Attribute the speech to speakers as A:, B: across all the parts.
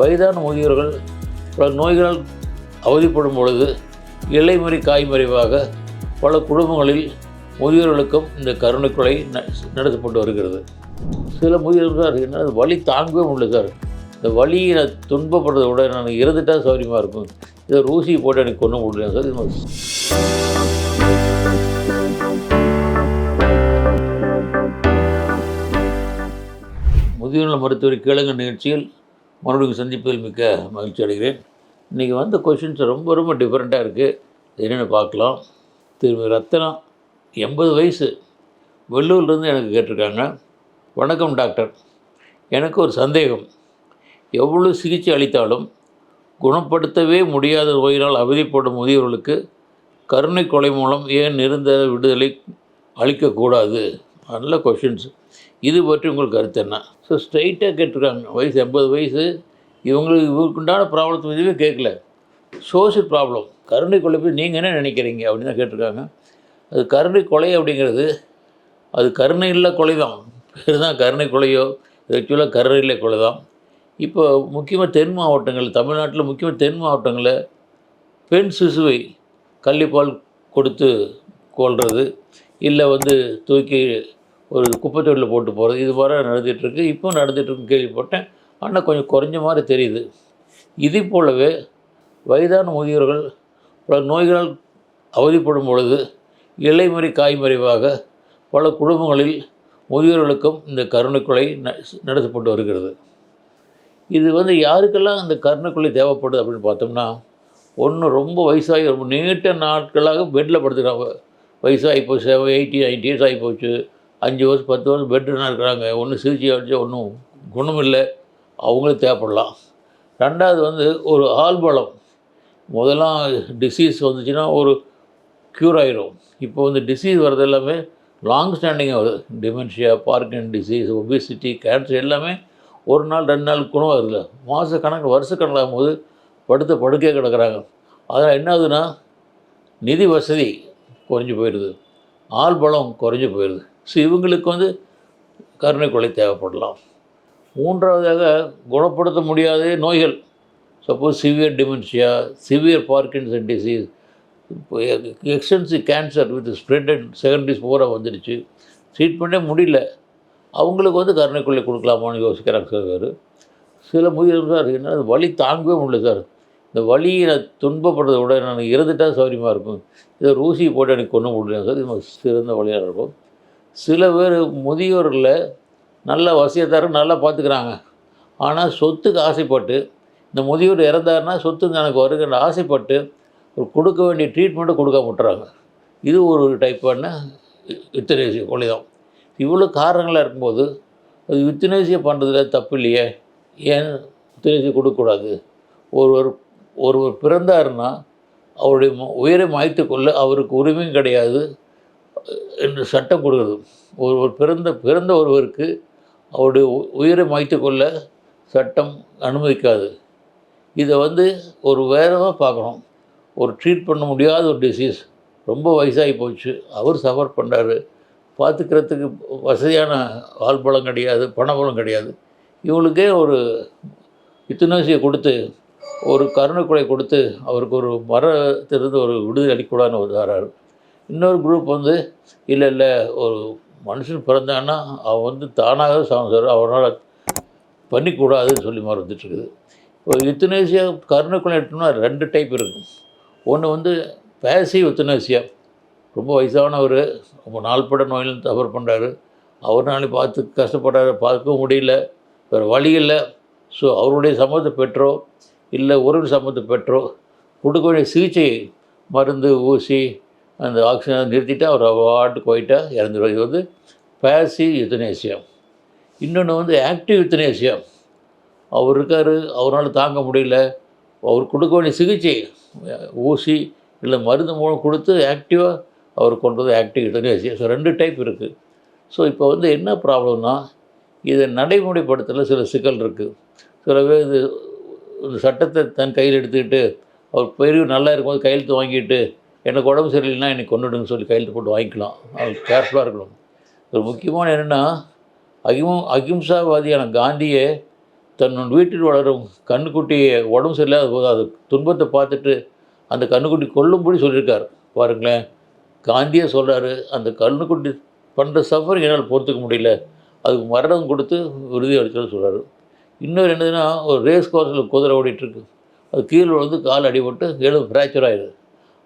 A: வயதான முதியோர்கள் பல நோய்களால் அவதிப்படும் பொழுது இலைமறி காய்மறைவாக பல குடும்பங்களில் முதியோர்களுக்கும் இந்த கருணை கொலை நடத்தப்பட்டு வருகிறது. சில முதியோர்கள் சார் என்ன வலி தாங்கவே முடியல சார், இந்த வலியை நான் துன்பப்படுறதை விட நான் இறந்துட்டா சௌரியமாக இருக்கும், இதை ஒரு ஊசி போட்டு எனக்கு கொண்டு முடியல சார். இது முதியோர் மருத்துவரை கேளுங்க நிகழ்ச்சியில் மறுபடியும் சந்திப்பதில் மிக்க மகிழ்ச்சி அடைகிறேன். இன்றைக்கி வந்த கொஷின்ஸ் ரொம்ப ரொம்ப டிஃப்ரெண்ட்டாக இருக்குது. என்னென்னு பார்க்கலாம். திரும்பி ரத்னா 80 வயசு, வெள்ளூர்லேருந்து எனக்கு கேட்டிருக்காங்க. வணக்கம் டாக்டர், எனக்கு ஒரு சந்தேகம். எவ்வளோ சிகிச்சை அளித்தாலும் குணப்படுத்தவே முடியாத நோயினால் அவதிப்படும் முதியோர்களுக்கு கருணை கொலை மூலம் ஏன் நிரந்தர விடுதலை அளிக்கக்கூடாது? நல்ல கொஷின்ஸ். இது பற்றி உங்களுக்கு கருத்து என்ன? ஸோ ஸ்ட்ரைட்டாக கேட்டிருக்காங்க. வயசு 80 வயசு, இவருக்குண்டான ப்ராப்ளத்தை எதுவுமே கேட்கல. சோஷியல் ப்ராப்ளம், கருணை கொலை பற்றி நீங்கள் என்ன நினைக்கிறீங்க அப்படின்னு தான் கேட்டிருக்காங்க. அது கருணை கொலை அப்படிங்கிறது அது கருணை இல்லை கொலை தான், பேர் தான் கருணை கொலையோ, ஆக்சுவலாக கருணை இல்லை கொலை தான். இப்போ முக்கியமாக தென் மாவட்டங்கள், தமிழ்நாட்டில் முக்கியமாக தென் மாவட்டங்களில் பெண் சிசுவை கள்ளிப்பால் கொடுத்து கொள்வது, இல்லை தூக்கி ஒரு குப்பைத்தொட்டியில் போட்டு போகிறது, இது மாதிரி நடந்துகிட்ருக்கு. இப்போ நடந்துகிட்ருக்குன்னு கேள்விப்பட்டேன். ஆனால் கொஞ்சம் குறைஞ்ச மாதிரி தெரியுது. இது போலவே வயதான முதியோர்கள் பல நோய்களால் அவதிப்படும் பொழுது இலைமறி காய்மறைவாக பல குடும்பங்களில் முதியோர்களுக்கும் இந்த கருணை கொலை நடத்தப்பட்டு வருகிறது. இது யாருக்கெல்லாம் இந்த கருணை கொலை தேவைப்படுது அப்படின்னு பார்த்தோம்னா, ஒன்று ரொம்ப வயசாகி ரொம்ப நீண்ட நாட்களாக பெட்டில் படுத்துக்கிறாங்க. வயசாகி போச்சு, 80 90 இயர்ஸ் ஆகி போச்சு, 5 வருஷம் 10 வருஷம் பெட்லாம் இருக்கிறாங்க. ஒன்றும் சிகிச்சை அடிச்சா ஒன்றும் குணம் இல்லை, அவங்களும் தேவைப்படலாம். ரெண்டாவது ஒரு ஆள்பலம். முதலாம் டிசீஸ் வந்துச்சுன்னா ஒரு க்யூர் ஆகிரும். இப்போ டிசீஸ் வர்றது எல்லாமே லாங் ஸ்டாண்டிங்காக வருது. டிமென்ஷியா, பார்க்கின் டிசீஸ், ஒபிசிட்டி, கேன்சர் எல்லாமே ஒரு நாள் 2 நாள் குணம் வருதுல்ல, மாதக்கணக்கில் வருஷக்கணக்கில் ஆகும்போது படுக்கையே கிடக்கிறாங்க. அதனால் என்ன ஆகுதுன்னா, நிதி வசதி குறைஞ்சி போயிடுது, ஆள் பலம் குறைஞ்சி போயிடுது. ஸோ இவங்களுக்கு கருணை கொலை தேவைப்படலாம். மூன்றாவதாக, குணப்படுத்த முடியாத நோய்கள், suppose severe dementia, severe Parkinson disease, extensive cancer with spread secondaries பூரா வந்துடுச்சு, ட்ரீட்மெண்ட்டே முடியல. அவங்களுக்கு கருணை கொலை கொடுக்கலாமான்னு யோசிக்கிறாங்க சில பேர். சில முதியோர்கள் சார் என்ன வலி தாங்கவே முடியல சார், இந்த வலியை நான் துன்பப்படுறதை விட நான் இறந்துட்டா சௌரியமாக இருக்கும், இதை ஒரு ஊசி போட்டு எனக்கு கொண்டு முடியல சார். இது சிறந்த வழியாக இருக்கும். சில பேர் முதியோர்களில் நல்ல வசியத்தாரும் நல்லா பார்த்துக்கிறாங்க. ஆனால் சொத்துக்கு ஆசைப்பட்டு, இந்த முதியோர் இறந்தாருன்னா சொத்துக்கு எனக்கு வருகின்ற ஆசைப்பட்டு ஒரு கொடுக்க வேண்டிய ட்ரீட்மெண்ட்டை கொடுக்காம விட்டுறாங்க. இது ஒரு டைப்பான யுத்தனேசியா கொலை தான். இவ்வளோ காரணங்களாக இருக்கும்போது அது யுத்தனேசியா பண்ணுறதுல தப்பு இல்லையே, ஏன் யுத்தனேசியா கொடுக்கக்கூடாது? ஒருவர் பிறந்தாருன்னா அவருடைய உயிரை மாய்த்து கொள்ள அவருக்கு உரிமையும் கிடையாது என்று சட்டம் கொடுக்குறது. ஒருவர் பிறந்த ஒருவருக்கு அவருடைய உயிரை மாய்த்து கொள்ள சட்டம் அனுமதிக்காது. இதை ஒரு வேறமாக பார்க்கணும். ஒரு ட்ரீட் பண்ண முடியாத ஒரு டிசீஸ், ரொம்ப வயசாகி போச்சு, அவர் சஃபர் பண்ணுறாரு, பார்த்துக்கிறதுக்கு வசதியான ஆள்பலம் கிடையாது, பணபலம் கிடையாது. இவங்களுக்கே ஒரு யுத்தனேசியா கொடுத்து, ஒரு கருணை கொலை கொடுத்து அவருக்கு ஒரு மரத்திலிருந்து ஒரு விடுதலை அளிக்கூடாதுன்னு வராரு. இன்னொரு குரூப் இல்லை ஒரு மனுஷன் பிறந்தான்னா அவன் தானாக சார், அவனால் பண்ணிக்கூடாதுன்னு சொல்லி வந்துட்டுருக்குது. இப்போ யுத்தனேசியா கருணை கொலை எடுத்தோம்னா 2 டைப் இருக்குது. ஒன்று பேசிவ் யுத்தனேசியா, ரொம்ப வயசானவர், ரொம்ப நாள்பட நோயில் சஃபர் பண்ணுறாரு, அவர்னாலே பார்த்து கஷ்டப்படுறாரு, பார்க்கவும் முடியல, வேறு வழி இல்லை. ஸோ அவருடைய சம்மதத்தை பெற்றோ இல்லை உறவு சம்மதத்தை பெற்றோ கொடுக்க வேண்டிய சிகிச்சை, மருந்து, ஊசி, அந்த ஆக்சிஜனை நிறுத்திட்டு அவர் வாட்டுக்கு போயிட்டா இறந்துடுவார். இது பேசிவ் யுத்தனேசியா. இன்னொன்று ஆக்டிவ் யுத்தனேசியா. அவர் இருக்கார், அவரால் தாங்க முடியல, அவர் கொடுக்க வேண்டிய சிகிச்சை, ஊசி இல்லை மருந்து மூலம் கொடுத்து ஆக்டிவாக அவர் கொண்டது ஆக்டிவ் யுத்தனேசியா. ஸோ 2 டைப் இருக்குது. ஸோ இப்போ என்ன ப்ராப்ளம்னா, இதை நடைமுறைப்படுத்தல சில சிக்கல் இருக்குது. சில பேர் இந்த சட்டத்தை தன் கையில் எடுத்துக்கிட்டு, அவர் பெரிய நல்லா இருக்கும்போது கையெழுத்து வாங்கிட்டு, எனக்கு உடம்பு சரியில்லைன்னா என்னை கொண்டுடுன்னு சொல்லி கையெழுத்து போட்டு வாங்கிக்கலாம். அது கேர்ஃபுல்லாக இருக்கணும். ஒரு முக்கியமான என்னென்னா, அகிம்சாவாதியான காந்தியே தன்னோட வீட்டில் வளரும் கன்றுக்குட்டியை உடம்பு சரியில்லாத போது அது துன்பத்தை பார்த்துட்டு அந்த கன்றுக்குட்டி கொல்லும்படி சொல்லியிருக்கார் பாருங்களேன். காந்தியே சொல்கிறாரு, அந்த கன்றுக்குட்டி பண்ணுற சஃபரிங் என்னால் பொறுத்துக்க முடியல, அதுக்கு மரணம் கொடுத்து உறுதி அளிச்சோன்னு சொல்கிறாரு. இன்னொரு என்னதுன்னா, ஒரு ரேஸ் கோர்ஸில் குதிரை ஓடிட்டுருக்கு, அது கீழே வந்து கால் அடிபட்டு எலும்பு ஃப்ராக்சர் ஆகிடுது.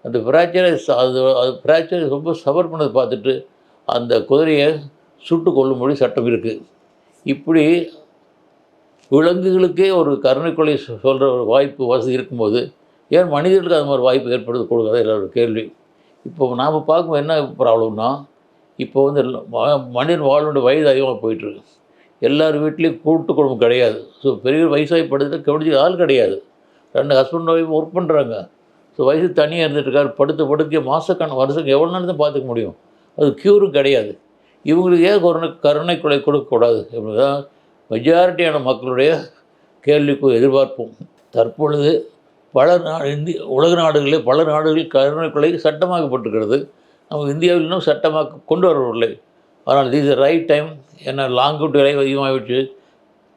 A: அந்த ஃப்ராக்சரை அது ஃப்ராக்சர் ரொம்ப சஃபர் பண்ணதை பார்த்துட்டு அந்த குதிரையை சுட்டு கொல்லும்படி சட்டம் இருக்குது. இப்படி விலங்குகளுக்கே ஒரு கருணை கொலை சொல்கிற ஒரு வாய்ப்பு வசதி இருக்கும்போது ஏன் மனிதர்களுக்கு அது மாதிரி வாய்ப்பு ஏற்படுத்த கொடுக்காத எல்லாரோட கேள்வி. இப்போ நாம் பார்க்கும்போது என்ன ப்ராப்ளம்னா, இப்போ வந்து மனிதன் வாழோட வயது அதிகமாக போயிட்டுருக்கு. எல்லார் வீட்லேயும் கூட்டு குடும்பம் கிடையாது. ஸோ பெரிய வயசாகி படுத்துட்டு கவனிச்சு ஆள் கிடையாது. 2 ஹஸ்பண்ட் ஒய்ஃப் ஒர்க் பண்ணுறாங்க. ஸோ வயசு தனியாக இருந்துகிட்ருக்காரு. படுக்க வருஷம் எவ்வளோ நாள் தான் பார்த்துக்க முடியும். அது க்யூரும் கிடையாது. இவங்களுக்கு ஏன் கருணை கொலை கொடுக்கக்கூடாது அப்படிதான் மெஜாரிட்டியான மக்களுடைய கேள்விக்கு எதிர்பார்ப்போம். தற்பொழுது பல உலக நாடுகளில் பல நாடுகளில் கருணை கொலை சட்டமாக்கப்பட்டிருக்கிறது. நம்ம இந்தியாவில் இன்னும் சட்டமாக கொண்டு வரவில்லை. ஆனால் திஸ் இஸ் ரைட் டைம். ஏன்னா லாங்குட் விலை அதிகமாகிடுச்சு,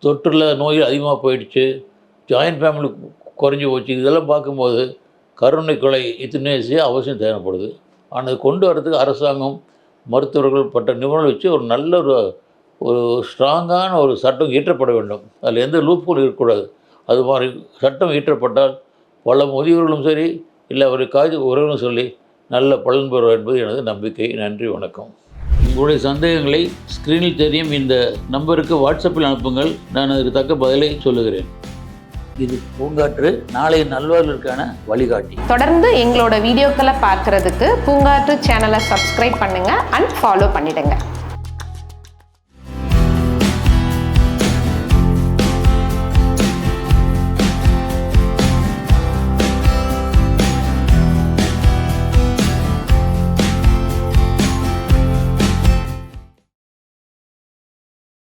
A: தொற்றுல நோய் அதிகமாக போயிடுச்சு, ஜாயின்ட் ஃபேமிலி குறைஞ்சி போச்சு. இதெல்லாம் பார்க்கும்போது கருணை கொலை இத்தனை அவசியம் தேவைப்படுது. ஆனால் கொண்டு வரதுக்கு அரசாங்கம், மருத்துவர்கள் பட்ட நிபுணர்கள் வச்சு ஒரு நல்ல ஒரு ஸ்ட்ராங்கான ஒரு சட்டம் இயற்றப்பட வேண்டும். அதில் எந்த லூப்ஹோல் இருக்கக்கூடாது. அது மாதிரி சட்டம் இயற்றப்பட்டால் பல முதியோர்களும் சரி, இல்லை அவரை உறவுகளும் சொல்லி நல்ல பலன் பெறுவார் என்பது எனது நம்பிக்கை. நன்றி, வணக்கம். உங்களுடைய சந்தேகங்களை ஸ்க்ரீனில் தெரியும் இந்த நம்பருக்கு வாட்ஸ்அப்பில் அனுப்புங்கள். நான் அதற்கு தக்க பதிலை சொல்லுகிறேன். இது பூங்காற்று, நாளைய நல்வாழ்விற்கான வழிகாட்டி.
B: தொடர்ந்து எங்களோட வீடியோக்களை பார்க்கறதுக்கு பூங்காற்று சேனலை சப்ஸ்கிரைப் பண்ணுங்கள் அண்ட் ஃபாலோ பண்ணிடுங்க.